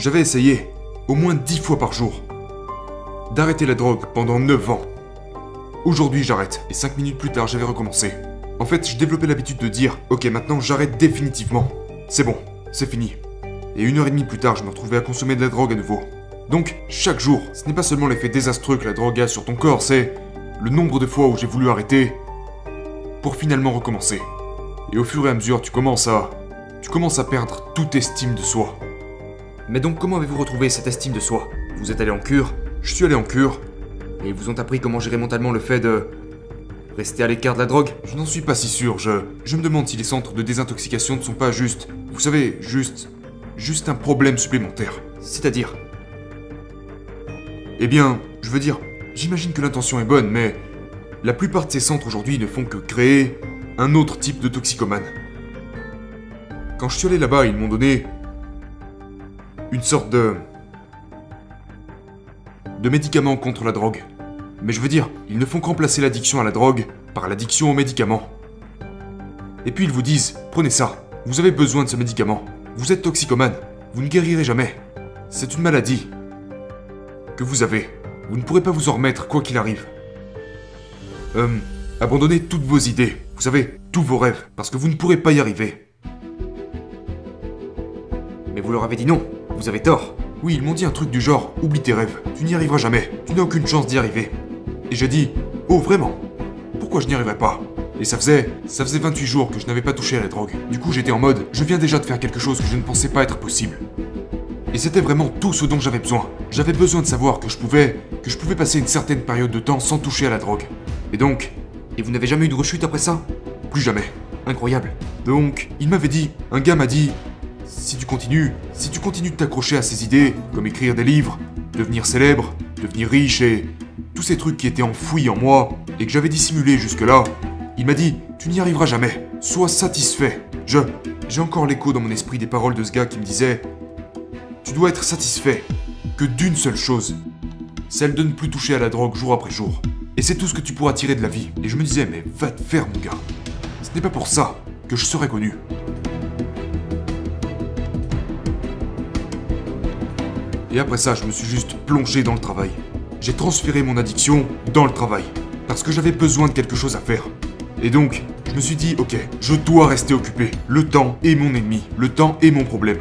J'avais essayé, au moins 10 fois par jour, d'arrêter la drogue pendant 9 ans. Aujourd'hui j'arrête, et 5 minutes plus tard j'avais recommencé. En fait, je développais l'habitude de dire « Ok, maintenant j'arrête définitivement. C'est bon, c'est fini. » Et 1h30 plus tard, je me retrouvais à consommer de la drogue à nouveau. Donc, chaque jour, ce n'est pas seulement l'effet désastreux que la drogue a sur ton corps, c'est le nombre de fois où j'ai voulu arrêter pour finalement recommencer. Et au fur et à mesure, tu commences à perdre toute estime de soi. Mais donc, comment avez-vous retrouvé cette estime de soi? Vous êtes allé en cure? Je suis allé en cure. Et ils vous ont appris comment gérer mentalement le fait de rester à l'écart de la drogue? Je n'en suis pas si sûr, je me demande si les centres de désintoxication ne sont pas juste, vous savez, juste un problème supplémentaire. C'est-à-dire... Eh bien, je veux dire, j'imagine que l'intention est bonne, mais la plupart de ces centres aujourd'hui ne font que créer un autre type de toxicomane. Quand je suis allé là-bas, ils m'ont donné une sorte de médicament contre la drogue. Mais je veux dire, ils ne font que remplacer l'addiction à la drogue par l'addiction aux médicaments. Et puis ils vous disent, prenez ça, vous avez besoin de ce médicament. Vous êtes toxicomane, vous ne guérirez jamais. C'est une maladie que vous avez. Vous ne pourrez pas vous en remettre quoi qu'il arrive. Abandonnez toutes vos idées, vous savez, tous vos rêves, parce que vous ne pourrez pas y arriver. Mais vous leur avez dit non, vous avez tort. Oui, ils m'ont dit un truc du genre, oublie tes rêves, tu n'y arriveras jamais, tu n'as aucune chance d'y arriver. Et j'ai dit, oh vraiment? Pourquoi je n'y arriverais pas? Et ça faisait 28 jours que je n'avais pas touché à la drogue. Du coup j'étais en mode, je viens déjà de faire quelque chose que je ne pensais pas être possible. Et c'était vraiment tout ce dont j'avais besoin. J'avais besoin de savoir que je pouvais passer une certaine période de temps sans toucher à la drogue. Et donc, et vous n'avez jamais eu de rechute après ça? Plus jamais. Incroyable. Donc, il m'avait dit, un gars m'a dit, si tu continues de t'accrocher à ces idées, comme écrire des livres, devenir célèbre, devenir riche et tous ces trucs qui étaient enfouis en moi et que j'avais dissimulés jusque-là, il m'a dit, tu n'y arriveras jamais, sois satisfait. J'ai encore l'écho dans mon esprit des paroles de ce gars qui me disait, tu dois être satisfait que d'une seule chose, celle de ne plus toucher à la drogue jour après jour. Et c'est tout ce que tu pourras tirer de la vie. Et je me disais, mais va te faire mon gars. Ce n'est pas pour ça que je serai connu. Et après ça, je me suis juste plongé dans le travail. J'ai transféré mon addiction dans le travail. Parce que j'avais besoin de quelque chose à faire. Et donc, je me suis dit, ok, je dois rester occupé. Le temps est mon ennemi. Le temps est mon problème.